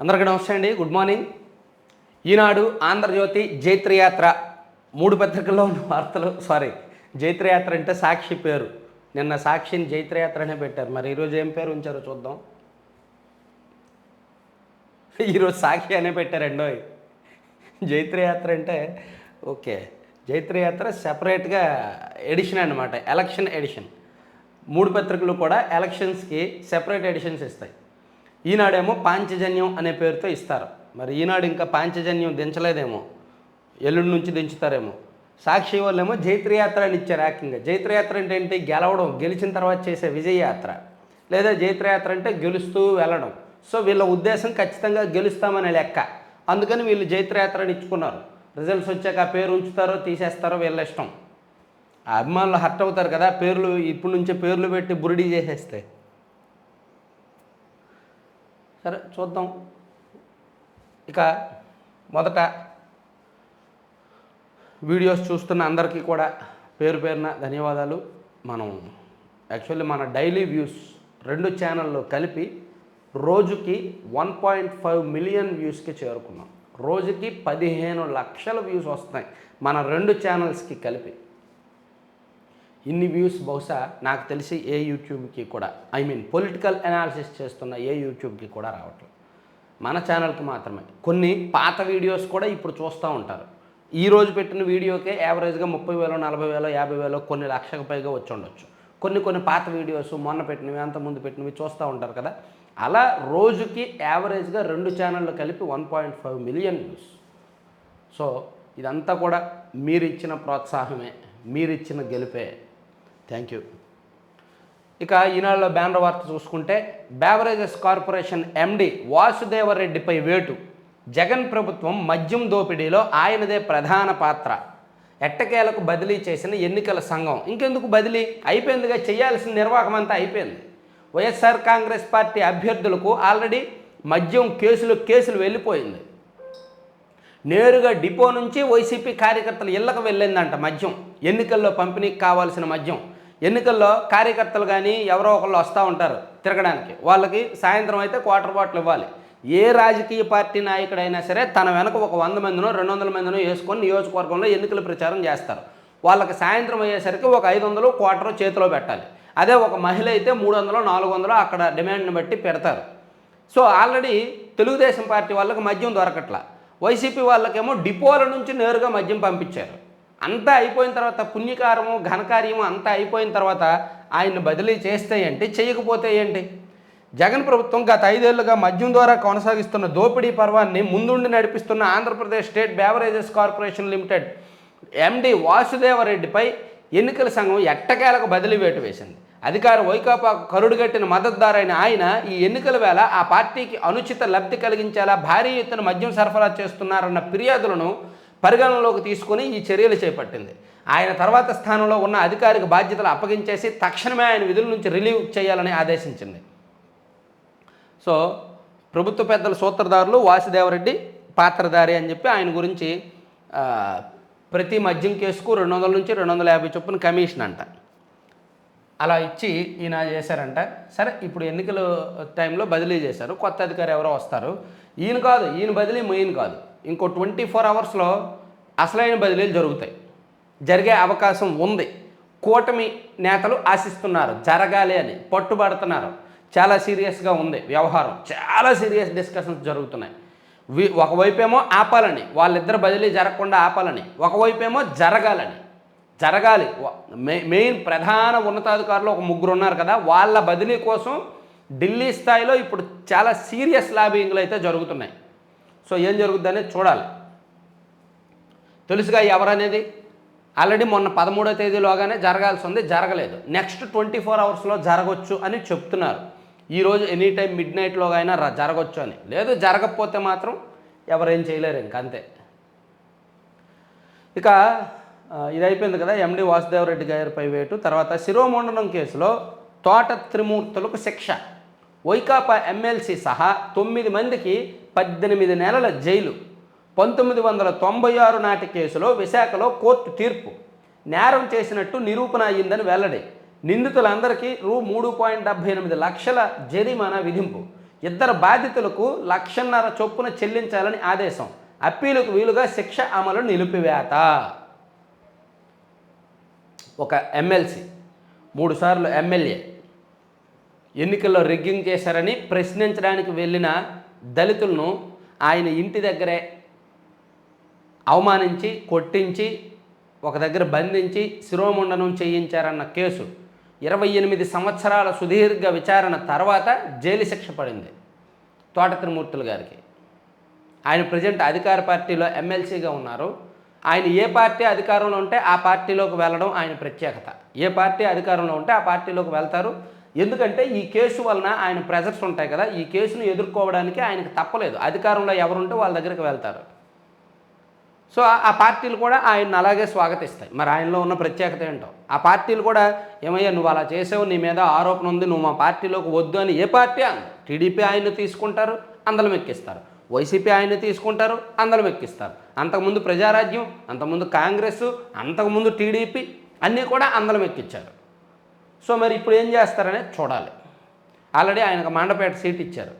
అందరికీ నమస్తే అండి. Good morning. ఈనాడు, ఆంధ్రజ్యోతి, జైత్రయాత్ర మూడు పత్రికల్లో ఉన్న వార్తలు. జైత్రయాత్ర అంటే సాక్షి పేరు. నిన్న సాక్షిని జైత్రయాత్ర అనే పెట్టారు. మరి ఈరోజు ఏం పేరు ఉంచారో చూద్దాం. ఈరోజు సాక్షి అనే పెట్టారండో. జైత్రయాత్ర అంటే ఓకే, జైత్రయాత్ర సెపరేట్గా ఎడిషన్ అన్నమాట, ఎలక్షన్ ఎడిషన్. మూడు పత్రికలు కూడా ఎలక్షన్స్కి సెపరేట్ ఎడిషన్స్ ఇస్తాయి. ఈనాడేమో పాంచజన్యం అనే పేరుతో ఇస్తారు. మరి ఈనాడు ఇంకా పాంచజన్యం దించలేదేమో, ఎల్లుండి నుంచి దించుతారేమో. సాక్షి వాళ్ళేమో జైత్రయాత్ర అని ఇచ్చారు. ఏకంగా జైత్రయాత్ర అంటే ఏంటి? గెలవడం, గెలిచిన తర్వాత చేసే విజయయాత్ర, లేదా జైత్రయాత్ర అంటే గెలుస్తూ వెళ్ళడం. సో వీళ్ళ ఉద్దేశం ఖచ్చితంగా గెలుస్తామనే లెక్క. అందుకని వీళ్ళు జైత్రయాత్ర అని ఇచ్చుకున్నారు. రిజల్ట్స్ వచ్చాక ఆ పేరు ఉంచుతారో తీసేస్తారో వీళ్ళ ఇష్టం. ఆ అభిమానులు హర్ట్ అవుతారు కదా, పేర్లు ఇప్పటి నుంచే పేర్లు పెట్టి బురిడీ చేసేస్తే. సరే చూద్దాం. ఇక మొదట వీడియోస్ చూస్తున్న అందరికీ కూడా పేరు పేరున ధన్యవాదాలు. యాక్చువల్లీ మన డైలీ వ్యూస్ రెండు ఛానళ్ళు కలిపి రోజుకి 1.5 మిలియన్ వ్యూస్కి చేరుకున్నాం. రోజుకి 15 లక్షల వ్యూస్ వస్తున్నాయి మన రెండు ఛానల్స్కి కలిపి. ఇన్ని వ్యూస్ బహుశా నాకు తెలిసి ఏ యూట్యూబ్కి కూడా, పొలిటికల్ అనాలిసిస్ చేస్తున్న ఏ యూట్యూబ్కి కూడా రావట్లేదు. మన ఛానల్కి మాత్రమే. కొన్ని పాత వీడియోస్ కూడా ఇప్పుడు చూస్తూ ఉంటారు. ఈరోజు పెట్టిన వీడియోకే యావరేజ్గా 30,000, 40,000, 50,000, కొన్ని లక్షకు పైగా వచ్చి ఉండొచ్చు. కొన్ని పాత వీడియోస్, మొన్న పెట్టినవి, అంతకుముందు పెట్టినవి చూస్తూ ఉంటారు కదా. అలా రోజుకి యావరేజ్గా రెండు ఛానళ్ళు కలిపి 1.5 మిలియన్ వ్యూస్. సో ఇదంతా కూడా మీరిచ్చిన ప్రోత్సాహమే, మీరిచ్చిన గెలుపే. Thank you. ఇక ఈనాడులో బ్యానర్ వార్త చూసుకుంటే, బేవరేజెస్ కార్పొరేషన్ ఎండి వాసుదేవరెడ్డిపై వేటు. జగన్ ప్రభుత్వం మద్యం దోపిడీలో ఆయనదే ప్రధాన పాత్ర. ఎట్టకేలకు బదిలీ చేసిన ఎన్నికల సంఘం. ఇంకెందుకు బదిలీ? అయిపోయిందిగా, చేయాల్సిన నిర్వాహకం అంతా అయిపోయింది. వైఎస్ఆర్ కాంగ్రెస్ పార్టీ అభ్యర్థులకు ఆల్రెడీ మద్యం కేసులు వెళ్ళిపోయింది. నేరుగా డిపో నుంచి వైసీపీ కార్యకర్తలు ఇళ్లకు వెళ్ళిందంట మద్యం. ఎన్నికల్లో పంపిణీకి కావాల్సిన మద్యం. ఎన్నికల్లో కార్యకర్తలు కానీ ఎవరో ఒకళ్ళు వస్తూ ఉంటారు తిరగడానికి. వాళ్ళకి సాయంత్రం అయితే క్వార్టర్ బాటిల్ ఇవ్వాలి. ఏ రాజకీయ పార్టీ నాయకుడైనా సరే తన వెనక ఒక 100 మందినో 200 మందినో వేసుకొని నియోజకవర్గంలో ఎన్నికల ప్రచారం చేస్తారు. వాళ్ళకి సాయంత్రం అయ్యేసరికి ఒక 500 క్వార్టర్ చేతిలో పెట్టాలి. అదే ఒక మహిళ అయితే 300, 400 అక్కడ డిమాండ్ని బట్టి పెడతారు. సో ఆల్రెడీ తెలుగుదేశం పార్టీ వాళ్ళకి మద్యం దొరకట్లా. వైసీపీ వాళ్ళకేమో డిపోల నుంచి నేరుగా మద్యం పంపించారు. అంతా అయిపోయిన తర్వాత, పుణ్యకారము ఘనకార్యము అంతా అయిపోయిన తర్వాత ఆయన్ని బదిలీ చేస్తే ఏంటి, చేయకపోతే ఏంటి? జగన్ ప్రభుత్వం గత 5 ఏళ్లుగా మద్యం ద్వారా కొనసాగిస్తున్న దోపిడీ పర్వాన్ని ముందుండి నడిపిస్తున్న Andhra Pradesh state beverages corporation limited MD వాసుదేవరెడ్డిపై ఎన్నికల సంఘం ఎట్టకేలకు బదిలీ వేటు వేసింది. అధికార వైకాపా కరుడుగట్టిన మద్దతుదారైన ఆయన ఈ ఎన్నికల వేళ ఆ పార్టీకి అనుచిత లబ్ధి కలిగించేలా భారీ ఎత్తున మద్యం సరఫరా చేస్తున్నారన్న ఫిర్యాదులను పరిగణనలోకి తీసుకుని ఈ చర్యలు చేపట్టింది. ఆయన తర్వాత స్థానంలో ఉన్న అధికారికి బాధ్యతలు అప్పగించేసి తక్షణమే ఆయన విధుల నుంచి రిలీవ్ చేయాలని ఆదేశించింది. సో ప్రభుత్వ పెద్దల సూత్రధారులు వాసుదేవరెడ్డి పాత్రధారి అని చెప్పి ఆయన గురించి ప్రతి మద్యం కేసుకు 200 నుంచి 250 చొప్పున కమిషన్ అంట. అలా ఇచ్చి ఈయన చేశారంట. సరే, ఇప్పుడు ఎన్నికల టైంలో బదిలీ చేశారు. కొత్త అధికారి ఎవరో వస్తారు. ఈయన బదిలీ మెయిన్ కాదు. ఇంకో 24 అవర్స్లో అసలైన బదిలీలు జరిగే అవకాశం ఉంది. కూటమి నేతలు ఆశిస్తున్నారు, జరగాలి అని పట్టుబడుతున్నారు. చాలా సీరియస్గా ఉంది వ్యవహారం. చాలా సీరియస్ డిస్కషన్స్ జరుగుతున్నాయి. ఒకవైపేమో ఆపాలని, వాళ్ళిద్దరు బదిలీ జరగకుండా ఆపాలని, ఒకవైపేమో జరగాలి. మెయిన్ ప్రధాన ఉన్నతాధికారులు ఒక 3 ఉన్నారు కదా, వాళ్ళ బదిలీ కోసం ఢిల్లీ స్థాయిలో ఇప్పుడు చాలా సీరియస్ లాబింగ్లు అయితే జరుగుతున్నాయి. సో ఏం జరుగుద్ది అనేది చూడాలి. తెలుసుగా ఎవరనేది. ఆల్రెడీ మొన్న 13వ తేదీలోగానే జరగాల్సి ఉంది, జరగలేదు. నెక్స్ట్ 24 అవర్స్లో జరగవచ్చు అని చెప్తున్నారు. ఈరోజు ఎనీ టైం మిడ్నైట్లోగా అయినా జరగవచ్చు అని. లేదు, జరగకపోతే మాత్రం ఎవరేం చేయలేరు, ఇంకంతే. ఇక ఇది అయిపోయింది కదా, ఎండి వాసుదేవరెడ్డి గారిపై వేటు. తర్వాత శిరోమండనం కేసులో తోట త్రిమూర్తులకు శిక్ష. వైకాపా ఎమ్మెల్సీ సహా 9 మందికి 18 నెలల జైలు. 1996 నాటి కేసులో విశాఖలో కోర్టు తీర్పు. నేరం చేసినట్టు నిరూపణ అయ్యిందని వెల్లడి. నిందితులందరికీ రూ. 3.78 లక్షల జరిమానా విధింపు. ఇద్దరు బాధితులకు 1,50,000 చొప్పున చెల్లించాలని ఆదేశం. అప్పీలుకు వీలుగా శిక్ష అమలు నిలిపివేత. ఒక ఎమ్మెల్సీ 3 సార్లు ఎమ్మెల్యే ఎన్నికల్లో రిగ్గింగ్ చేశారని ప్రశ్నించడానికి వెళ్ళిన దళితులను ఆయన ఇంటి దగ్గరే అవమానించి, కొట్టించి, ఒక దగ్గర బంధించి శిరోముండనం చేయించారన్న కేసు 28 సంవత్సరాల సుదీర్ఘ విచారణ తర్వాత జైలు శిక్ష పడింది తోట త్రిమూర్తులు గారికి. ఆయన ప్రజెంట్ అధికార పార్టీలో ఎమ్మెల్సీగా ఉన్నారు. ఆయన ఏ పార్టీ అధికారంలో ఉంటే ఆ పార్టీలోకి వెళ్ళడం ఆయన ప్రత్యేకత. ఏ పార్టీ అధికారంలో ఉంటే ఆ పార్టీలోకి వెళ్తారు. ఎందుకంటే ఈ కేసు వలన ఆయన ప్రెజర్స్ ఉంటాయి కదా, ఈ కేసును ఎదుర్కోవడానికి ఆయనకు తప్పలేదు. అధికారంలో ఎవరుంటే వాళ్ళ దగ్గరికి వెళ్తారు. సో ఆ పార్టీలు కూడా ఆయన్ని అలాగే స్వాగతిస్తాయి. మరి ఆయనలో ఉన్న ప్రత్యేకత ఏంటో ఆ పార్టీలు కూడా, ఏమయ్యా నువ్వు అలా చేసావు, నీ మీద ఆరోపణ ఉంది, నువ్వు మా పార్టీలోకి వద్దు అని ఏ పార్టీ అన్న. టీడీపీ ఆయన్ని తీసుకుంటారు, అందలం ఎక్కిస్తారు. వైసీపీ ఆయన్ని తీసుకుంటారు, అందలం ఎక్కిస్తారు. అంతకుముందు ప్రజారాజ్యం, అంతకుముందు కాంగ్రెస్, అంతకుముందు టీడీపీ అన్నీ కూడా అందలం ఎక్కించారు. సో మరి ఇప్పుడు ఏం చేస్తారనే చూడాలి. ఆల్రెడీ ఆయనకు మండపేట సీట్ ఇచ్చారు.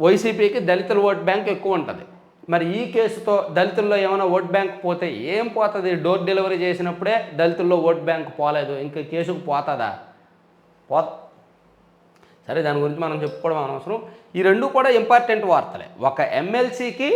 వైసీపీకి దళితుల ఓట్ బ్యాంక్ ఎక్కువ ఉంటుంది. మరి ఈ కేసుతో దళితుల్లో ఏమైనా ఓట్ బ్యాంక్ పోతే ఏం పోతుంది? డోర్ డెలివరీ చేసినప్పుడే దళితుల్లో ఓట్ బ్యాంక్ పోలేదు, ఇంకా కేసుకు పోతుందా? సరే, దాని గురించి మనం చెప్పుకోవడం అనవసరం. ఈ రెండు కూడా ఇంపార్టెంట్ వార్తలే. ఒక ఎమ్మెల్సీకి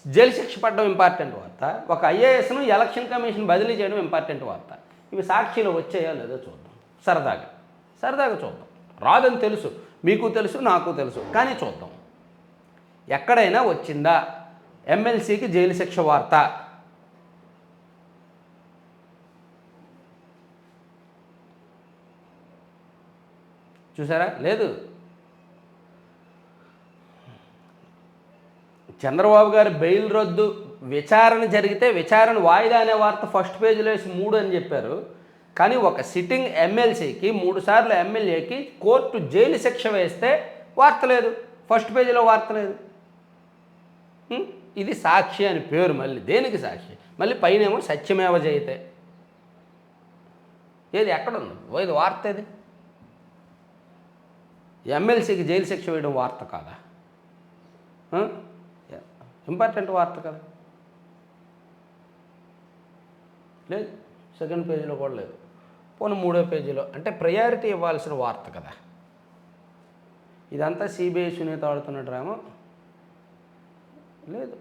జైలు శిక్ష పడడం ఇంపార్టెంట్ వార్త, ఒక ఐఏఎస్ను ఎలక్షన్ కమిషన్ బదిలీ చేయడం ఇంపార్టెంట్ వార్త. ఇవి సాక్షిలో వచ్చాయో లేదో చూద్దాం. సరదాగా చూద్దాం. రాదని తెలుసు, మీకు తెలుసు, నాకు తెలుసు, కానీ చూద్దాం. ఎక్కడైనా వచ్చిందా ఎమ్మెల్సీకి జైలు శిక్ష వార్త? చూసారా? లేదు. చంద్రబాబు గారి బెయిల్ రద్దు విచారణ జరిగితే విచారణ వాయిదా అనే వార్త ఫస్ట్ పేజీలో వేసి 3 అని చెప్పారు. కానీ ఒక సిట్టింగ్ ఎమ్మెల్సీకి 3 సార్లు ఎమ్మెల్యేకి కోర్టు జైలు శిక్ష వేస్తే వార్త లేదు, ఫస్ట్ పేజీలో వార్త లేదు. ఇది సాక్షి అని పేరు. మళ్ళీ దేనికి సాక్షి? మళ్ళీ పైనేమో సత్యమేవ జయతే. ఏది ఎక్కడుంది? ఇది వార్త. ఏది ఎమ్మెల్సీకి జైలు శిక్ష వేయడం వార్త కాదా? ఇంపార్టెంట్ వార్త కదా. లేదు, సెకండ్ పేజీలో కూడా లేదు. పోనీ 3వ పేజీలో. అంటే ప్రయారిటీ ఇవ్వాల్సిన వార్త కదా. ఇదంతా సిబిఐ సునీత ఆడుతున్న డ్రామా. లేదు,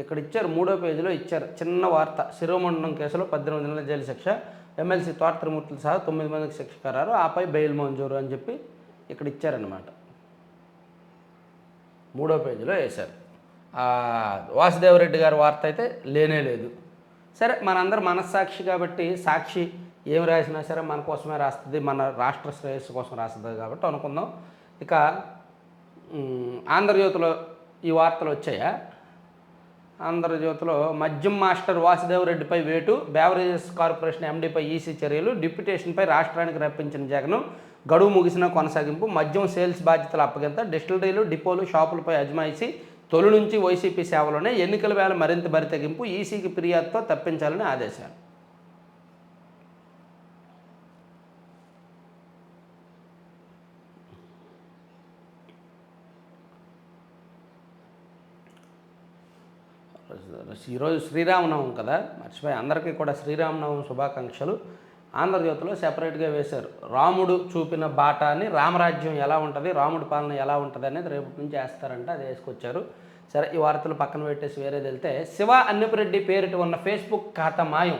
ఇక్కడ ఇచ్చారు, 3వ పేజీలో ఇచ్చారు చిన్న వార్త. శిరోమండనం కేసులో 18 నెలల జైలు శిక్ష, ఎమ్మెల్సీ తోట త్రిమూర్తులు సహా 9 మందికి శిక్ష ఖరారు, ఆపై బెయిల్ మంజూరు అని చెప్పి ఇక్కడ ఇచ్చారనమాట. 3వ పేజీలో వేశారు. వాసుదేవరెడ్డి గారి వార్త అయితే లేనే లేదు. సరే, మనందరం మనస్సాక్షి కాబట్టి సాక్షి ఏం రాసినా సరే మన కోసమే రాస్తుంది, మన రాష్ట్ర శ్రేయస్సు కోసం రాస్తుంది కాబట్టి అనుకుందాం. ఇక ఆంధ్రజ్యోతిలో ఈ వార్తలు వచ్చాయా? ఆంధ్రజ్యోతిలో మద్యం మాస్టర్ వాసుదేవరెడ్డిపై వేటు, బేవరేజెస్ కార్పొరేషన్ ఎండీపై ఈసీ చర్యలు, డిప్యూటేషన్పై రాష్ట్రానికి రప్పించిన జగన్, గడువు ముగిసిన కొనసాగింపు, మద్యం సేల్స్ బాధ్యతల అప్పగింత, డిస్టిలరీలు, డిపోలు, షాపులపై అజమాయిషీ, తొలి నుంచి వైసీపీ సేవలోనే ఎన్నికల వేళ మరింత బరితెగింపు, ఈసీకి ఫిర్యాదుతో తప్పించాలని ఆదేశాలు. ఈరోజు శ్రీరామనవమి కదా, మర్చిపోయి అందరికీ కూడా శ్రీరామనవమి శుభాకాంక్షలు. ఆంధ్రజ్యోతిలో సెపరేట్గా వేశారు. రాముడు చూపిన బాట అని, రామరాజ్యం ఎలా ఉంటుంది, రాముడి పాలన ఎలా ఉంటుంది అనేది రేపటి నుంచి వేస్తారంట, అది వేసుకొచ్చారు. సరే, ఈ వార్తలు పక్కన పెట్టేసి వేరేది వెళ్తే, శివ అన్నెపిరెడ్డి పేరిట ఉన్న ఫేస్బుక్ ఖాతా మాయం,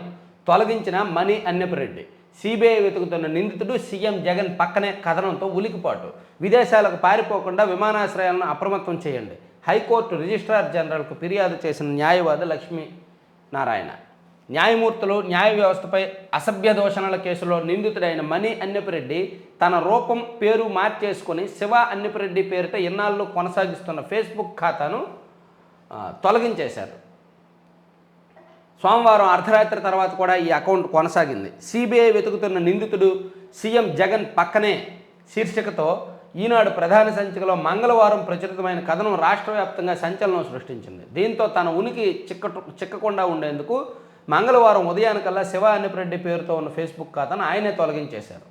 తొలగించిన మణి అన్నెపిరెడ్డి, సిబిఐ వెతుకుతున్న నిందితుడు సీఎం జగన్ పక్కనే కథనంతో ఉలికిపాటు, విదేశాలకు పారిపోకుండా విమానాశ్రయాలను అప్రమత్తం చేయండి, హైకోర్టు రిజిస్ట్రార్ జనరల్కు ఫిర్యాదు చేసిన న్యాయవాది లక్ష్మీనారాయణ. న్యాయమూర్తులు న్యాయ వ్యవస్థపై అసభ్య దూషణల కేసులో నిందితుడైన మణి అన్నెపిరెడ్డి తన రూపం, పేరు మార్చేసుకొని శివ అన్నెపిరెడ్డి పేరిట ఇన్నాళ్ళు కొనసాగిస్తున్న ఫేస్బుక్ ఖాతాను తొలగించేశారు. సోమవారం అర్ధరాత్రి తర్వాత కూడా ఈ అకౌంట్ కొనసాగింది. సిబిఐ వెతుకుతున్న నిందితుడు సీఎం జగన్ పక్కనే శీర్షికతో ఈనాడు ప్రధాన సంచికలో మంగళవారం ప్రచురితమైన కథనం రాష్ట్ర వ్యాప్తంగా సంచలనం సృష్టించింది. దీంతో తన ఉనికి చిక్కకుండా ఉండేందుకు మంగళవారం ఉదయానికల్లా శివ అన్నెపిరెడ్డి పేరుతో ఉన్న ఫేస్బుక్ ఖాతాను ఆయనే తొలగించేశారు.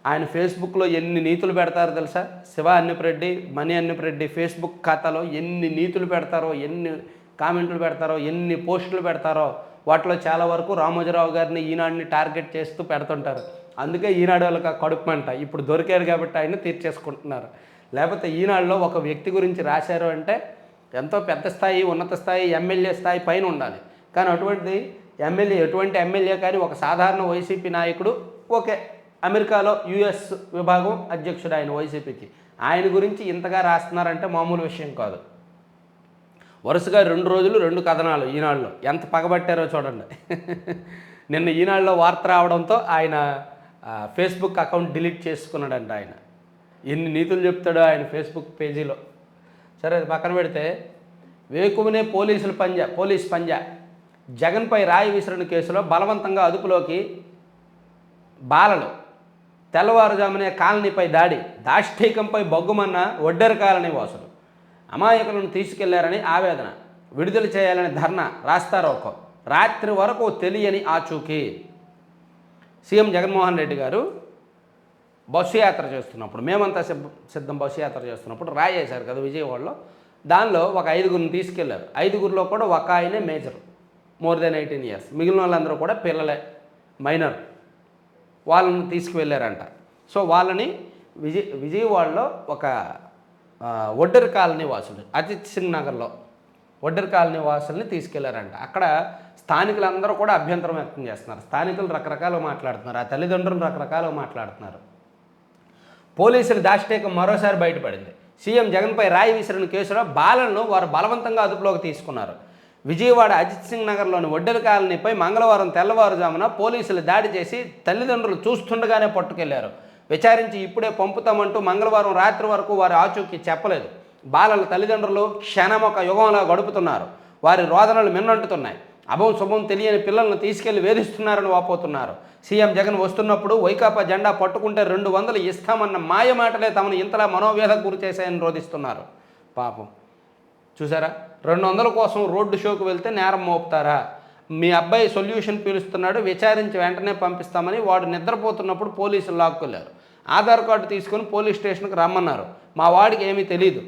ఆయన ఫేస్బుక్లో ఎన్ని నీతులు పెడతారో తెలుసా? శివ అన్నిప్రెడ్డి, మణి అన్నిప్రెడ్డి ఫేస్బుక్ ఖాతాలో ఎన్ని నీతులు పెడతారో, ఎన్ని కామెంట్లు పెడతారో, ఎన్ని పోస్టులు పెడతారో, వాటిలో చాలా వరకు రామోజీరావు గారిని, ఈనాడిని టార్గెట్ చేస్తూ పెడుతుంటారు. అందుకే ఈనాడు వాళ్ళకి కడుపుమంట. ఇప్పుడు దొరికారు కాబట్టి ఆయన తీర్చేసుకుంటున్నారు. లేకపోతే ఈనాడులో ఒక వ్యక్తి గురించి రాశారు అంటే ఎంతో పెద్ద స్థాయి, ఉన్నత స్థాయి, ఎమ్మెల్యే స్థాయి పైన ఉండాలి. కానీ ఎటువంటి ఎమ్మెల్యే కానీ ఒక సాధారణ వైసీపీ నాయకుడు, ఓకే, అమెరికాలో యుఎస్ విభాగం అధ్యక్షుడు ఆయన వైసీపీకి, ఆయన గురించి ఇంతగా రాస్తున్నారంటే మామూలు విషయం కాదు. వరుసగా 2 రోజులు 2 కథనాలు ఈనాడులో, ఎంత పగబట్టారో చూడండి. నిన్న ఈనాడులో వార్త రావడంతో ఆయన ఫేస్బుక్ అకౌంట్ డిలీట్ చేసుకున్నాడంట. ఆయన ఎన్ని నీతులు చెప్తాడో ఆయన ఫేస్బుక్ పేజీలో. సరే, అది పక్కన పెడితే, వేకువనే పోలీస్ పంజా జగన్పై రాయి విసిరిన కేసులో బలవంతంగా అదుపులోకి బాలలు, తెల్లవారుజామునే కాలనీపై దాష్టీకంపై బొగ్గుమన్న ఒడ్డెర కాలనీ వాసులు, అమాయకులను తీసుకెళ్లారని ఆవేదన, విడుదల చేయాలని ధర్నా, రాస్తారోకో, రాత్రి వరకు తెలియని ఆచూకీ. సీఎం జగన్మోహన్ రెడ్డి గారు బస్సు యాత్ర చేస్తున్నప్పుడు, మేమంతా సిద్ధం బస్సు యాత్ర చేస్తున్నప్పుడు రాయేశారు కదా విజయవాడలో. దానిలో ఒక 5గురిని తీసుకెళ్లారు. 5గురిలో కూడా ఒక ఆయనే మేజర్, మోర్ దెన్ 18 years. మిగిలిన వాళ్ళందరూ కూడా పిల్లలే, మైనర్. వాళ్ళని తీసుకువెళ్ళారంట. సో వాళ్ళని విజయవాడలో ఒక ఒడ్డెర కాలనీ వాసులు, అజిత్ సింగ్ నగర్లో ఒడ్డెర కాలనీ వాసుల్ని తీసుకెళ్లారంట. అక్కడ స్థానికులందరూ కూడా అభ్యంతరం వ్యక్తం చేస్తున్నారు. స్థానికులు రకరకాలుగా మాట్లాడుతున్నారు, ఆ తల్లిదండ్రులు రకరకాలుగా మాట్లాడుతున్నారు. పోలీసుల దాష్టీకం మరోసారి బయటపడింది. సీఎం జగన్పై రాయి విసిరిన కేసులో బాలలను వారు బలవంతంగా అదుపులోకి తీసుకున్నారు. విజయవాడ అజిత్ సింగ్ నగర్లోని ఒడ్డెర కాలనీపై మంగళవారం తెల్లవారుజామున పోలీసులు దాడి చేసి తల్లిదండ్రులు చూస్తుండగానే పట్టుకెళ్లారు. విచారించి ఇప్పుడే పంపుతామంటూ మంగళవారం రాత్రి వరకు వారి ఆచూకీ చెప్పలేదు. బాలల తల్లిదండ్రులు క్షణమొక యుగంలా గడుపుతున్నారు. వారి రోదనలు మిన్నంటుతున్నాయి. అభం శుభం తెలియని పిల్లలను తీసుకెళ్లి వేధిస్తున్నారని వాపోతున్నారు. సీఎం జగన్ వస్తున్నప్పుడు వైకాపా జెండా పట్టుకుంటే 200 ఇస్తామన్న మాయ మాటలే తమను ఇంతలా మనోవేదకు గురి చేశాయని రోధిస్తున్నారు. పాపం చూసారా, 200 కోసం రోడ్డు షోకు వెళ్తే నేరం మోపుతారా? మీ అబ్బాయి సొల్యూషన్ పీలుస్తున్నాడు, విచారించి వెంటనే పంపిస్తామని వాడు నిద్రపోతున్నప్పుడు పోలీసులు లాక్కెళ్ళారు. ఆధార్ కార్డు తీసుకొని పోలీస్ స్టేషన్కి రమ్మన్నారు. మా వాడికి ఏమీ తెలియదు.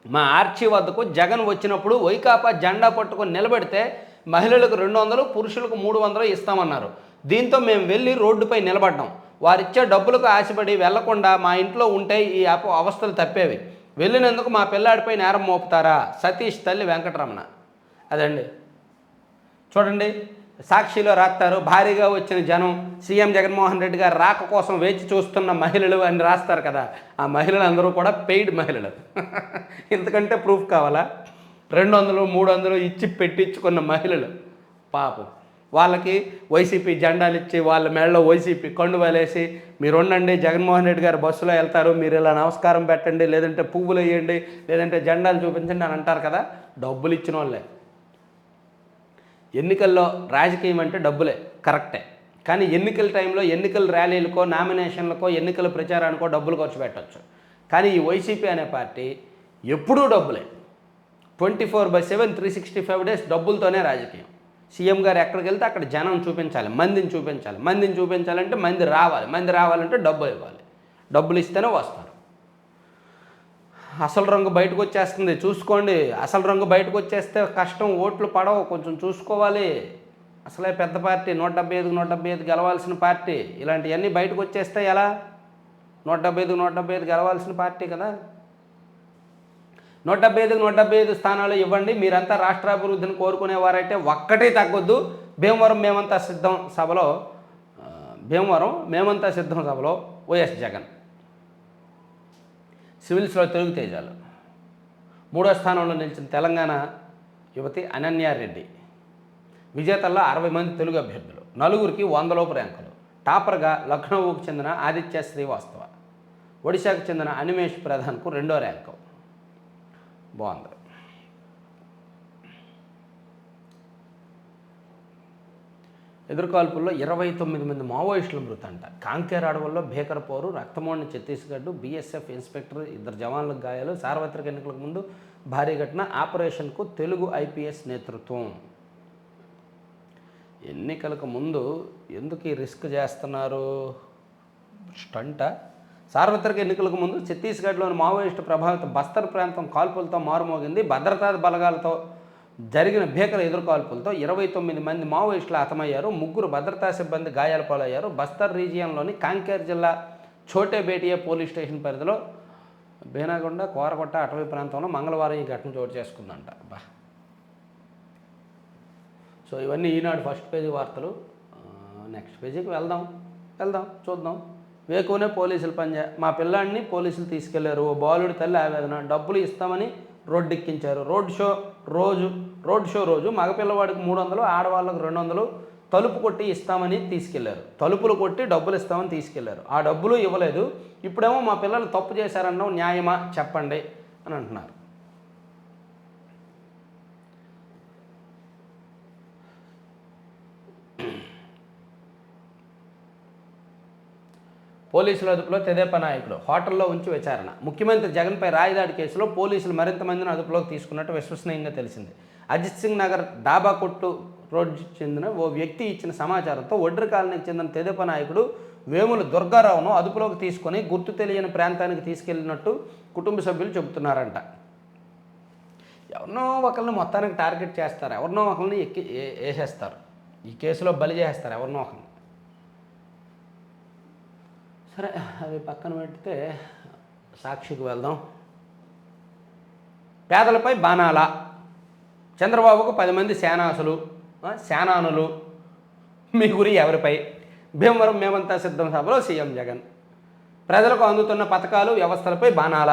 మా ఆర్చీ వద్దకు జగన్ వచ్చినప్పుడు వైకాపా జెండా పట్టుకొని నిలబెడితే మహిళలకు 200, పురుషులకు 300 ఇస్తామన్నారు. దీంతో మేము వెళ్ళి రోడ్డుపై నిలబడ్డాం. వారిచ్చే డబ్బులకు ఆశపడి వెళ్లకుండా మా ఇంట్లో ఉంటే ఈ అవస్థలు తప్పేవి. వెళ్ళినందుకు మా పిల్లాడిపై నేరం మోపుతారా? సతీష్ తల్లి వెంకటరమణ. అదండి, చూడండి, సాక్షిలో రాస్తారు, భారీగా వచ్చిన జనం, సీఎం జగన్మోహన్ రెడ్డి గారు రాక కోసం వేచి చూస్తున్న మహిళలు అని రాస్తారు కదా. ఆ మహిళలు అందరూ కూడా పెయిడ్ మహిళలు. ఇంతకంటే ప్రూఫ్ కావాలా? 200, 300 ఇచ్చి పెట్టించుకున్న మహిళలు. పాపం వాళ్ళకి వైసీపీ జెండాలు ఇచ్చి వాళ్ళ మెడలో వైసీపీ కండువాలేసి, మీరు ఉండండి, జగన్మోహన్ రెడ్డి గారు బస్సులో వెళ్తారు, మీరు ఇలా నమస్కారం పెట్టండి, లేదంటే పువ్వులు వేయండి, లేదంటే జెండాలు చూపించండి అని అంటారు కదా. డబ్బులు ఇచ్చిన వాళ్ళే. ఎన్నికల్లో రాజకీయం అంటే డబ్బులే, కరెక్టే. కానీ ఎన్నికల టైంలో ఎన్నికల ర్యాలీలకో, నామినేషన్లకో, ఎన్నికల ప్రచారానికో డబ్బులు ఖర్చు పెట్టవచ్చు. కానీ ఈ వైసీపీ అనే పార్టీ ఎప్పుడూ డబ్బులే. 24/7 365 days డబ్బులతోనే రాజకీయం. సీఎం గారు ఎక్కడికి వెళ్తే అక్కడ జనం చూపించాలి, మందిని చూపించాలంటే మంది రావాలంటే డబ్బులు ఇవ్వాలి. డబ్బులు ఇస్తేనే వస్తారు. అసలు రంగు బయటకు వచ్చేస్తుంది, చూసుకోండి. అసలు రంగు బయటకు వచ్చేస్తే కష్టం, ఓట్లు పడవు, కొంచెం చూసుకోవాలి. అసలే పెద్ద పార్టీ, 175 గెలవాల్సిన పార్టీ. ఇలాంటివన్నీ బయటకు వచ్చేస్తే ఎలా? 175 గెలవాల్సిన పార్టీ కదా. 175 స్థానాలు ఇవ్వండి. మీరంతా రాష్ట్రాభివృద్ధిని కోరుకునేవారైతే ఒక్కటే తగ్గొద్దు. భీమవరం మేమంతా సిద్ధం సభలో వైఎస్ జగన్. సివిల్స్లో తెలుగు తేజాలు. 3వ స్థానంలో నిలిచిన తెలంగాణ యువతి అనన్యారెడ్డి. విజేతల్లో 60 మంది తెలుగు అభ్యర్థులు, 4గురికి 100 లోపు ర్యాంకులు. టాపర్గా లక్నోకు చెందిన ఆదిత్య శ్రీవాస్తవ, ఒడిశాకు చెందిన అనిమేష్ ప్రధాన్కు 2వ ర్యాంకు. బాగుంది. ఎదురుకాల్పుల్లో 29 మంది మావోయిస్టులు మృతంట. కాంకేర్ అడవుల్లో భీకర పోరు, రక్తమోడిన ఛత్తీస్గఢ్. బీఎస్ఎఫ్ ఇన్స్పెక్టర్, 2 జవాన్లకు గాయాలు. సార్వత్రిక ఎన్నికలకు ముందు భారీ ఘటన. ఆపరేషన్కు తెలుగు ఐపీఎస్ నేతృత్వం. ఎన్నికలకు ముందు ఎందుకు ఈ రిస్క్ చేస్తున్నారు? స్టంట సార్వత్రిక ఎన్నికలకు ముందు ఛత్తీస్గఢ్లోని మావోయిస్టు ప్రభావిత బస్తర్ ప్రాంతం కాల్పులతో మారుమోగింది. భద్రతా బలగాలతో జరిగిన భీకర ఎదురుకాల్పులతో 29 మంది మావోయిస్టులు హతమయ్యారు. 3 భద్రతా సిబ్బంది గాయాల పాలయ్యారు. బస్తర్ రీజియన్లోని కాంకేర్ జిల్లా ఛోటే బేటియా పోలీస్ స్టేషన్ పరిధిలో బేనాగొండ కోరకొట్ట అటవీ ప్రాంతంలో మంగళవారం ఈ ఘటన చోటు చేసుకుందంట. బా సో ఇవన్నీ ఈనాడు ఫస్ట్ పేజీ వార్తలు. నెక్స్ట్ పేజీకి వెళ్దాం చూద్దాం. వేకువనే పోలీసులు మా పిల్లాడిని పోలీసులు తీసుకెళ్లారు. ఓ బాలుడి తల్లి ఆవేదన. డబ్బులు ఇస్తామని రోడ్డెక్కించారు. రోడ్ షో రోజు మగపిల్లవాడికి 300, ఆడవాళ్ళకు 200 తలుపు కొట్టి ఇస్తామని తీసుకెళ్లారు. తలుపులు కొట్టి డబ్బులు ఇస్తామని తీసుకెళ్లారు. ఆ డబ్బులు ఇవ్వలేదు. ఇప్పుడేమో మా పిల్లలు తప్పు చేశారన్నాం, న్యాయమా చెప్పండి అని అంటున్నారు. పోలీసుల అదుపులో తెదేపా నాయకుడు హోటల్లో ఉంచి విచారణ. ముఖ్యమంత్రి జగన్పై రాయిదాడి కేసులో పోలీసులు మరింత మందిని అదుపులోకి తీసుకున్నట్టు విశ్వసనీయంగా తెలిసింది. అజిత్ సింగ్ నగర్ డాబా కొట్టు రోడ్డు చెందిన ఓ వ్యక్తి ఇచ్చిన సమాచారంతో ఒడ్రి కాలనీకి చెందిన తెదేపా నాయకుడు వేముల దుర్గారావును అదుపులోకి తీసుకొని గుర్తు తెలియని ప్రాంతానికి తీసుకెళ్లినట్టు కుటుంబ సభ్యులు చెబుతున్నారంట. ఎవరినో ఒకరిని మొత్తానికి టార్గెట్ చేస్తారు, ఎవరినో ఒకరిని వేసేస్తారు, ఈ కేసులో బలి చేస్తారు ఎవరినో ఒకరిని. సరే అవి పక్కన పెడితే సాక్షికి వెళ్దాం. పేదలపై బాణాల చంద్రబాబుకు 10 మంది సేనానులు మీ గురి ఎవరిపై? భీమవరం మేమంతా సిద్ధం సభలో సీఎం జగన్. ప్రజలకు అందుతున్న పథకాలు వ్యవస్థలపై బాణాల.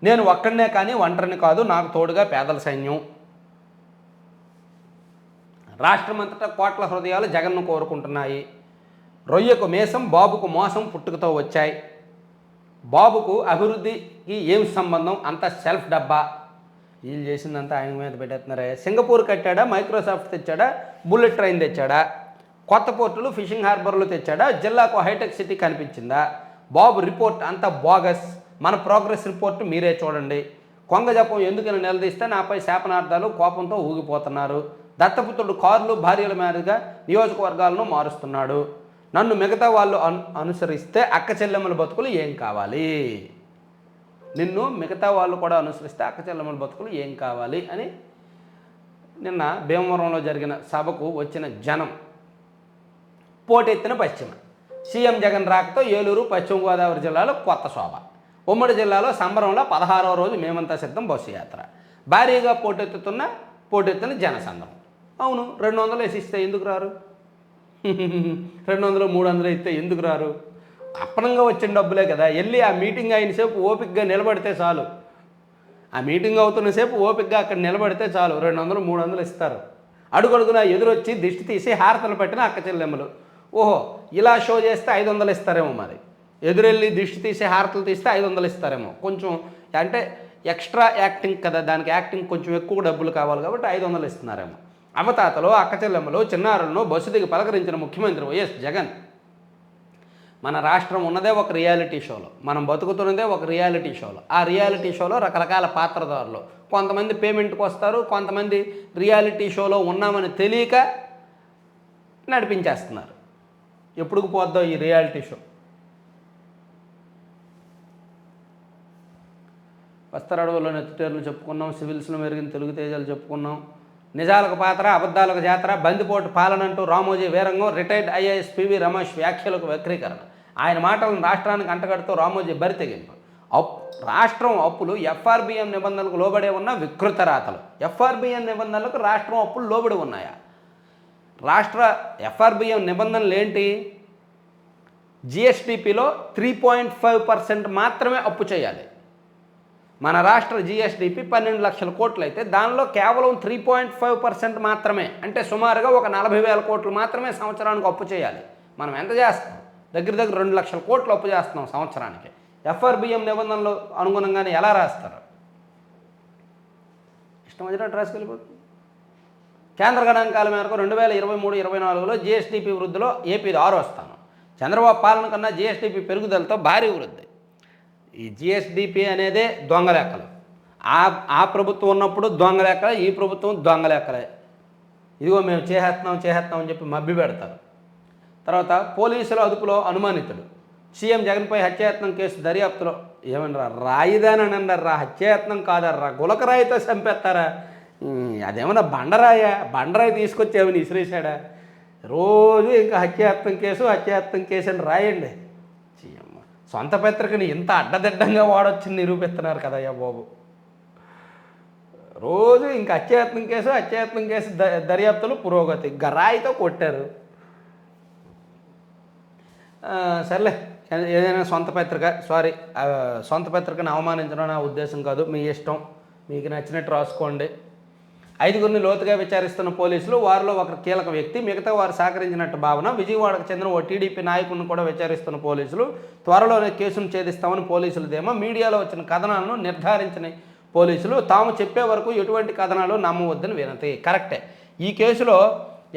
నేను ఒక్కడనే కానీ ఒంటరిని కాదు, నాకు తోడుగా పేదల సైన్యం. రాష్ట్రమంతటా కోట్ల హృదయాలు జగన్ను కోరుకుంటున్నాయి. రొయ్యకు మేసం, బాబుకు మోసం పుట్టుకతో వచ్చాయి. బాబుకు అభివృద్ధికి ఏం సంబంధం? అంత సెల్ఫ్ డబ్బా. వీళ్ళు చేసిందంతా ఆయన మీద పెట్టేస్తున్నారే. సింగపూర్ కట్టాడా? మైక్రోసాఫ్ట్ తెచ్చాడా? బుల్లెట్ ట్రైన్ తెచ్చాడా? కొత్త పోర్టులు, ఫిషింగ్ హార్బర్లు తెచ్చాడా? జిల్లాకు హైటెక్ సిటీ కనిపించిందా? బాబు రిపోర్ట్ అంతా బోగస్. మన ప్రోగ్రెస్ రిపోర్ట్ మీరే చూడండి. కొంగ జపం ఎందుకని నిలదీస్తే నాపై శాపనార్థాలు, కోపంతో ఊగిపోతున్నారు. దత్తపుత్రుడు కార్లు, భార్యల మీదుగా నియోజకవర్గాలను మారుస్తున్నాడు. నన్ను మిగతా వాళ్ళు అనుసరిస్తే అక్క చెల్లెమ్మల బతుకులు ఏం కావాలి? నిన్ను మిగతా వాళ్ళు కూడా అనుసరిస్తే అక్క చెల్లెమ్మల బతుకులు ఏం కావాలి అని నిన్న భీమవరంలో జరిగిన సభకు వచ్చిన జనం పోటెత్తిన పశ్చిమ. సీఎం జగన్ రాకతో ఏలూరు, పశ్చిమ గోదావరి జిల్లాలో కొత్త శోభ. ఉమ్మడి జిల్లాలో సంబరంలో 16వ రోజు మేమంతా సిద్ధం బస్సు యాత్ర. భారీగా పోటెత్తిన జనసంద్రం. అవును, 200 వేసిస్తే ఎందుకు రారు? 200, 300 ఇస్తే ఎందుకు రారు? అప్పనంగా వచ్చిన డబ్బులే కదా. వెళ్ళి ఆ మీటింగ్ అయిన సేపు ఓపికగా నిలబడితే చాలు. ఆ మీటింగ్ అవుతున్న సేపు ఓపికగా అక్కడ నిలబడితే చాలు, 200, 300 ఇస్తారు. అడుగడుగునా ఎదురొచ్చి దిష్టి తీసి హారతలు పెట్టిన అక్క చెల్లెమ్మలు. ఓహో, ఇలా షో చేస్తే 500 ఇస్తారేమో. మరి ఎదురెళ్ళి దిష్టి తీసి హారతలు తీస్తే 500 ఇస్తారేమో. కొంచెం అంటే ఎక్స్ట్రా యాక్టింగ్ కదా, దానికి యాక్టింగ్ కొంచెం ఎక్కువ డబ్బులు కావాలి కాబట్టి 500 ఇస్తున్నారేమో. అవతాతలో అక్క చెల్లెమ్మలు, చిన్నారులను బస్సు దిగి పలకరించిన ముఖ్యమంత్రి వైఎస్ జగన్. మన రాష్ట్రం ఉన్నదే ఒక రియాలిటీ షోలో, మనం బతుకుతున్నదే ఒక రియాలిటీ షోలో. ఆ రియాలిటీ షోలో రకరకాల పాత్రదారులు, కొంతమంది పేమెంట్కి వస్తారు, కొంతమంది రియాలిటీ షోలో ఉన్నామని తెలియక నడిపించేస్తున్నారు. ఎప్పుడుకు పోద్దో ఈ రియాలిటీ షో? వస్తరడవులో నెత్తుటేర్లు చెప్పుకున్నాం, సివిల్స్లో మెరిగిన తెలుగు తేజాలు చెప్పుకున్నాం, నిజాలకు పాత్ర అబద్ధాలకు జాతర, బందిపోటు పాలన అంటూ రామోజీ వీరంగం, రిటైర్డ్ ఐఏఎస్ పివి రమేష్ వ్యాఖ్యలకు వక్రీకరణ. ఆయన మాటలను రాష్ట్రానికి అంటగడుతూ రామోజీ బరితెగింపు. రాష్ట్రం అప్పులు ఎఫ్ఆర్బిఎం నిబంధనలకు లోబడే ఉన్న వికృత రాతలు. ఎఫ్ఆర్బిఎం నిబంధనలకు రాష్ట్రం అప్పులు లోబడి ఉన్నాయా? రాష్ట్ర ఎఫ్ఆర్బిఎం నిబంధనలు ఏంటి? జిఎస్డిపిలో 3.5% మాత్రమే అప్పు చేయాలి. మన రాష్ట్ర జిఎస్డిపి 12 లక్షల కోట్లు అయితే దానిలో కేవలం 3.5% మాత్రమే, అంటే సుమారుగా ఒక 40,000 కోట్లు మాత్రమే సంవత్సరానికి అప్పు చేయాలి. మనం ఎంత చేస్తాం? దగ్గర 2 లక్షల కోట్లు అప్పు చేస్తున్నాం సంవత్సరానికి. ఎఫ్ఆర్బిఎం నిబంధనలు అనుగుణంగానే ఎలా రాస్తారు? ఇష్టం వచ్చినట్టు రాసుకెళ్ళిపోతుంది. కేంద్ర గణాంకాల మేరకు 2023-24లో జిఎస్డిపి వృద్ధిలో ఏపీది 6వ స్థానం. చంద్రబాబు పాలన కన్నా జిఎస్డిపి పెరుగుదలతో భారీ వృద్ధి. ఈ జిఎస్డిపి అనేదే దొంగ లెక్కలు. ఆ ప్రభుత్వం ఉన్నప్పుడు దొంగ లెక్కలే, ఈ ప్రభుత్వం దొంగ లెక్కలే. ఇదిగో మేము చేసేస్తున్నాం అని చెప్పి మభ్య పెడతారు. తర్వాత పోలీసుల అదుపులో అనుమానితుడు. సీఎం జగన్పై హత్యాయత్నం కేసు దర్యాప్తులో ఏమన్నారా రాయిదానని అన్నారా, హత్యాయత్నం కాదర్రా, గులకరాయితో చంపేస్తారా, అదేమన్నా బండరాయి తీసుకొచ్చి ఏమైనా ఇసిరేసాడా, రోజు ఇంకా హత్యాయత్నం కేసు అని రాయండి. సొంత పత్రికని ఇంత అడ్డదిడ్డంగా వాడొచ్చింది నిరూపిస్తున్నారు కదయ్యా బాబు. రోజు ఇంకా హత్యాయత్నం కేసు దర్యాప్తులు పురోగతి, గరాయితో కొట్టారు. సర్లే, ఏదైనా సొంత పత్రికను అవమానించడం నా ఉద్దేశం కాదు, మీ ఇష్టం, మీకు నచ్చినట్టు రాసుకోండి. 5గురిని లోతుగా విచారిస్తున్న పోలీసులు, వారిలో ఒక కీలక వ్యక్తి, మిగతా వారు సహకరించినట్టు భావన. విజయవాడకు చెందిన ఓ టీడీపీ నాయకుడిని కూడా విచారిస్తున్న పోలీసులు. త్వరలోనే కేసును ఛేదిస్తామని పోలీసులు ధీమా. మీడియాలో వచ్చిన కథనాలను నిర్ధారించిన పోలీసులు తాము చెప్పే వరకు ఎటువంటి కథనాలు నమ్మవద్దని వినతి. కరెక్టే, ఈ కేసులో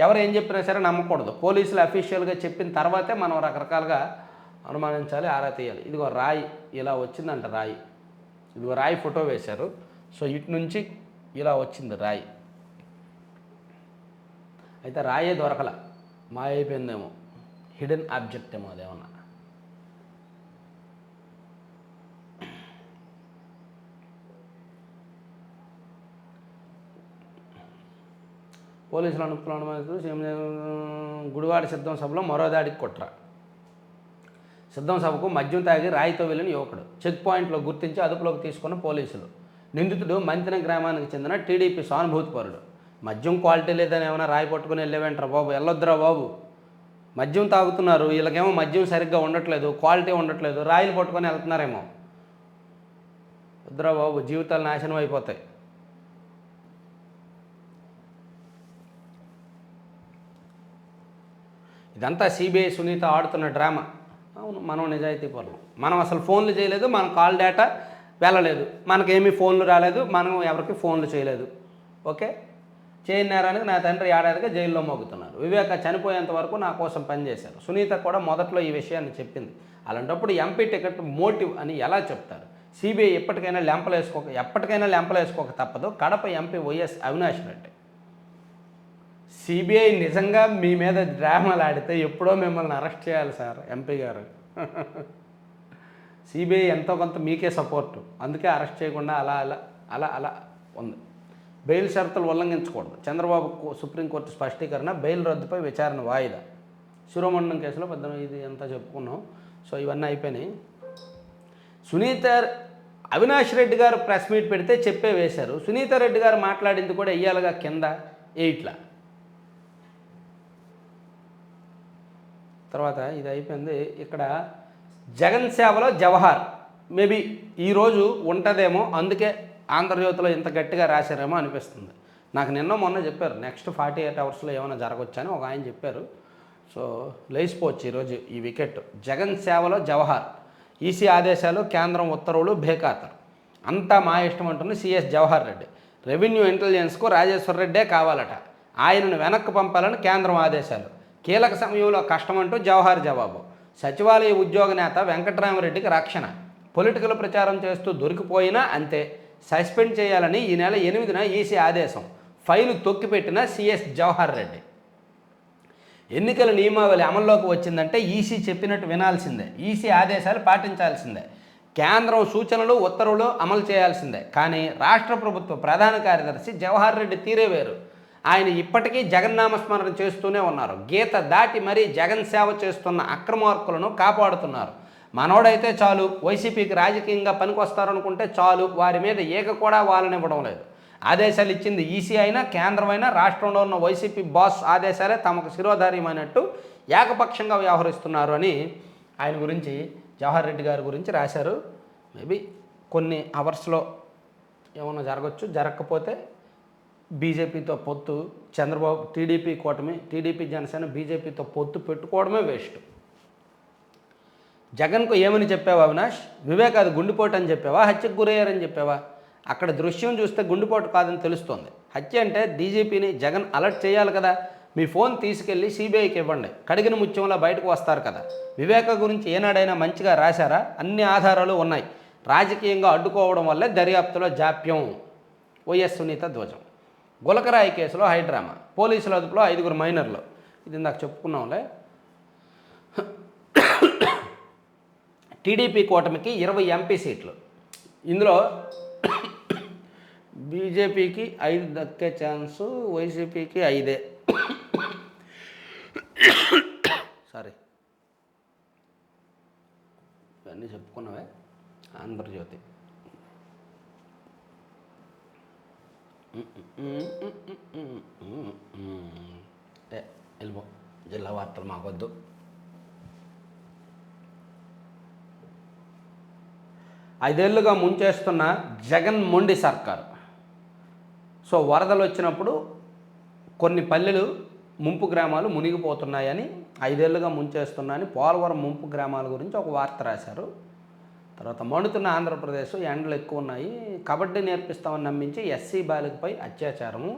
ఎవరు ఏం చెప్పినా సరే నమ్మకూడదు. పోలీసులు అఫీషియల్గా చెప్పిన తర్వాతే మనం రకరకాలుగా అనుమానించాలి, ఆరా తీయాలి. ఇదిగో రాయి ఇలా వచ్చిందంట, ఇదిగో రాయి ఫోటో వేశారు. సో ఇటు నుంచి ఇలా వచ్చింది రాయి. అయితే రాయే దొరకల, మాయైపోయిందేమో, హిడెన్ ఆబ్జెక్ట్ ఏమో అదేమన్నా. పోలీసులు అనుకున్న గుడివాడ సిద్ధం సభలో మరో దాడికి కుట్ర. సిద్ధం సభకు మద్యం తాగి రాయితో వెళ్ళిన యువకుడు చెక్ పాయింట్లో గుర్తించి అదుపులోకి తీసుకున్న పోలీసులు. నిందితుడు మంతిన గ్రామానికి చెందిన టీడీపీ సానుభూతిపరుడు. మద్యం క్వాలిటీ లేదని ఏమైనా రాయి పట్టుకుని వెళ్ళేవేంటారా బాబు, వెళ్ళొద్దురా బాబు. మద్యం తాగుతున్నారు, వీళ్ళకేమో మద్యం సరిగ్గా ఉండట్లేదు, క్వాలిటీ ఉండట్లేదు, రాయిలు పట్టుకొని వెళ్తున్నారేమో. వద్దురా బాబు, జీవితాలు నాశనం అయిపోతాయి. ఇదంతా సిబిఐ సునీత ఆడుతున్న డ్రామా. అవును, మనం నిజాయితీ పరులు, మనం అసలు ఫోన్లు చేయలేదు, మన కాల్ డేటా వెళ్ళలేదు, మనకేమీ ఫోన్లు రాలేదు, మనం ఎవరికి ఫోన్లు చేయలేదు. ఓకే, చేయని నేరానికి నా తండ్రి ఏడాదిగా జైల్లో మోగుతున్నారు. వివేక చనిపోయేంత వరకు నా కోసం పనిచేశారు. సునీత కూడా మొదట్లో ఈ విషయాన్ని చెప్పింది. అలాంటప్పుడు ఎంపీ టికెట్ మోటివ్ అని ఎలా చెప్తారు? సిబిఐ ఎప్పటికైనా లెంపలేసుకోక తప్పదు. Kadapa MP YS Avinash Reddy. CBI నిజంగా మీ మీద డ్రామాలు ఆడితే ఎప్పుడో మిమ్మల్ని అరెస్ట్ చేయాలి సార్ ఎంపీ గారు. సిబిఐ ఎంతో కొంత మీకే సపోర్టు, అందుకే అరెస్ట్ చేయకుండా అలా ఉంది. బెయిల్ షరతులు ఉల్లంఘించకూడదు. చంద్రబాబు సుప్రీంకోర్టు స్పష్టీకరణ. బెయిల్ రద్దుపై విచారణ వాయిదా. శిరోమండలం కేసులో ఇది అంతా చెప్పుకున్నాం. సో ఇవన్నీ అయిపోయినాయి. సునీత అవినాష్ రెడ్డి గారు ప్రెస్ మీట్ పెడితే చెప్పే వేశారు. సునీత రెడ్డి గారు మాట్లాడింది కూడా వెయ్యాలిగా కింద 8లా. తర్వాత ఇది అయిపోయింది. ఇక్కడ జగన్ సేవలో జవహర్ మేబీ ఈరోజు ఉంటుందేమో, అందుకే ఆంధ్రజ్యోతిలో ఇంత గట్టిగా రాశారేమో అనిపిస్తుంది నాకు. మొన్న చెప్పారు నెక్స్ట్ 48 అవర్స్లో ఏమైనా జరగవచ్చని ఒక ఆయన చెప్పారు. సో లేచిపోవచ్చు ఈరోజు ఈ వికెట్. జగన్ సేవలో జవహర్. ఈసీ ఆదేశాలు, కేంద్రం ఉత్తర్వులు బేఖాతరు. అంతా మా ఇష్టం అంటుంది సిఎస్ జవహర్ రెడ్డి. రెవెన్యూ ఇంటెలిజెన్స్కు రాజేశ్వర్ రెడ్డే కావాలట, ఆయనను వెనక్కి పంపాలని కేంద్రం ఆదేశాలు. కీలక సమయంలో కష్టమంటూ జవహర్ జవాబు. సచివాలయ ఉద్యోగ నేత వెంకటరామరెడ్డికి రక్షణ. పొలిటికల్ ప్రచారం చేస్తూ దొరికిపోయినా అంతే, సస్పెండ్ చేయాలని ఈ నెల 8న ఈసీ ఆదేశం. ఫైలు తొక్కిపెట్టిన సిఎస్ జవహర్ రెడ్డి. ఎన్నికల నియమావళి అమల్లోకి వచ్చిందంటే ఈసీ చెప్పినట్టు వినాల్సిందే, ఈసీ ఆదేశాలు పాటించాల్సిందే, కేంద్రం సూచనలు ఉత్తర్వులు అమలు చేయాల్సిందే. కానీ రాష్ట్ర ప్రభుత్వ ప్రధాన కార్యదర్శి జవహర్ రెడ్డి తీరే వేరు. ఆయన ఇప్పటికీ జగన్నామస్మరణ చేస్తూనే ఉన్నారు. గీత దాటి మరీ జగన్ సేవ చేస్తున్న అక్రమార్కులను కాపాడుతున్నారు. మనోడైతే చాలు, వైసీపీకి రాజకీయంగా పనికొస్తారనుకుంటే చాలు, వారి మీద ఏక కూడా వాళ్ళనివ్వడం లేదు. ఆదేశాలు ఇచ్చింది ఈసీ అయినా కేంద్రమైనా రాష్ట్రంలో ఉన్న వైసీపీ బాస్ ఆదేశాలే తమకు శిరోధార్యమైనట్టు ఏకపక్షంగా వ్యవహరిస్తున్నారు అని ఆయన గురించి, జవహర్ రెడ్డి గారి గురించి రాశారు. మేబీ కొన్ని అవర్స్లో ఏమైనా జరగచ్చు. జరగకపోతే బీజేపీతో పొత్తు, చంద్రబాబు టీడీపీ కూటమి, టీడీపీ జనసేన బీజేపీతో పొత్తు పెట్టుకోవడమే వేస్ట్. జగన్కు ఏమని చెప్పావా అవినాష్? వివేక్ అది గుండెపోటు అని చెప్పావా, హత్యకు గురయ్యారని చెప్పావా? అక్కడ దృశ్యం చూస్తే గుండెపోటు కాదని తెలుస్తోంది. హత్య అంటే డీజీపీని జగన్ అలర్ట్ చేయాలి కదా. మీ ఫోన్ తీసుకెళ్ళి సిబిఐకి ఇవ్వండి, కడిగిన ముత్యంలో బయటకు వస్తారు కదా. వివేక గురించి ఏనాడైనా మంచిగా రాశారా? అన్ని ఆధారాలు ఉన్నాయి. రాజకీయంగా అడ్డుకోవడం వల్లే దర్యాప్తులో జాప్యం. వైఎస్ సునీత ధ్వజం. గులకరాయి కేసులో హైడ్రామా. పోలీసుల అదుపులో 5 మైనర్లు. ఇది ఇందాక చెప్పుకున్నాంలే. టీడీపీ కూటమికి 20 ఎంపీ సీట్లు. ఇందులో బీజేపీకి 5 దక్కే ఛాన్సు, వైసీపీకి 5. సారీ, ఇవన్నీ చెప్పుకున్నావే. ఆంధ్రజ్యోతి వెళ్ళిపో, జిల్లా వార్తలు మాకొద్దు. ఐదేళ్లుగా ముంచేస్తున్న జగన్ మొండి సర్కారు. సో వరదలు వచ్చినప్పుడు కొన్ని పల్లెలు ముంపు గ్రామాలు మునిగిపోతున్నాయని, 5 ఏళ్లుగా ముంచేస్తున్నాయని పోలవరం ముంపు గ్రామాల గురించి ఒక వార్త రాశారు. తర్వాత మండుతున్న ఆంధ్రప్రదేశ్, ఎండలు ఎక్కువ ఉన్నాయి, కబడ్డీ నేర్పిస్తామని నమ్మించి ఎస్సీ బాలికపై అత్యాచారము,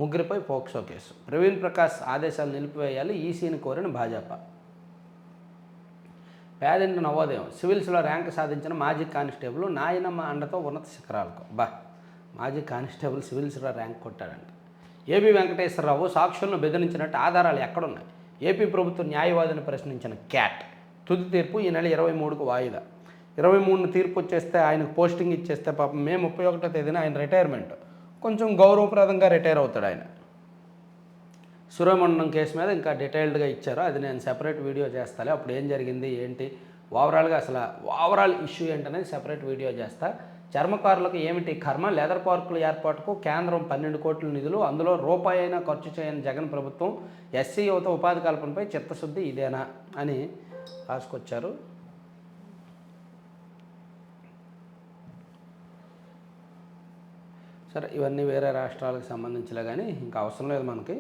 3 పోక్సో కేసు. ప్రవీణ్ ప్రకాష్ ఆదేశాలు నిలిపివేయాలి, ఈసీని కోరిన భాజపా. పేదింటి నవోదయం, సివిల్స్లో ర్యాంకు సాధించిన మాజీ కానిస్టేబుల్ నాయనమ్మ అండతో ఉన్నత శిఖరాలకు. మాజీ కానిస్టేబుల్ సివిల్స్లో ర్యాంక్ కొట్టాడంట. ఏపీ వెంకటేశ్వరరావు సాక్షులను బెదిరించినట్టు ఆధారాలు ఎక్కడున్నాయి? ఏపీ ప్రభుత్వ న్యాయవాదిని ప్రశ్నించిన క్యాట్. తుది తీర్పు ఈ నెల 23కు వాయిదా. 23న తీర్పు వచ్చేస్తే ఆయనకు పోస్టింగ్ ఇచ్చేస్తే పాపం మే 31వ తేదీన ఆయన రిటైర్మెంట్, కొంచెం గౌరవప్రదంగా రిటైర్ అవుతాడు ఆయన. సురమండలం కేసు మీద ఇంకా డీటెయిల్డ్గా ఇచ్చారు, అది నేను సెపరేట్ వీడియో చేస్తాను. అప్పుడు ఏం జరిగింది ఏంటి, ఓవరాల్గా అసలు ఓవరాల్ ఇష్యూ ఏంటనేది సెపరేట్ వీడియో చేస్తా. చర్మకారులకు ఏమిటి కర్మ? లెదర్ పార్కుల ఏర్పాటుకు కేంద్రం 12 కోట్ల నిధులు, అందులో రూపాయి అయినా ఖర్చు చేయని జగన్ ప్రభుత్వం, ఎస్సీ యువత ఉపాధి కల్పనపై చిత్తశుద్ధి ఇదేనా అని రాసుకొచ్చారు. సరే, ఇవన్నీ వేరే రాష్ట్రాలకు సంబంధించిలే కానీ ఇంకా అవసరం లేదు మనకి.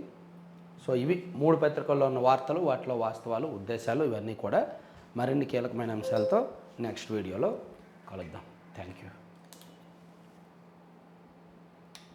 సో ఇవి 3 పత్రికల్లో ఉన్న వార్తలు, వాటిలో వాస్తవాలు, ఉద్దేశాలు, ఇవన్నీ కూడా మరిన్ని కీలకమైన అంశాలతో నెక్స్ట్ వీడియోలో కలుద్దాం. Thank you.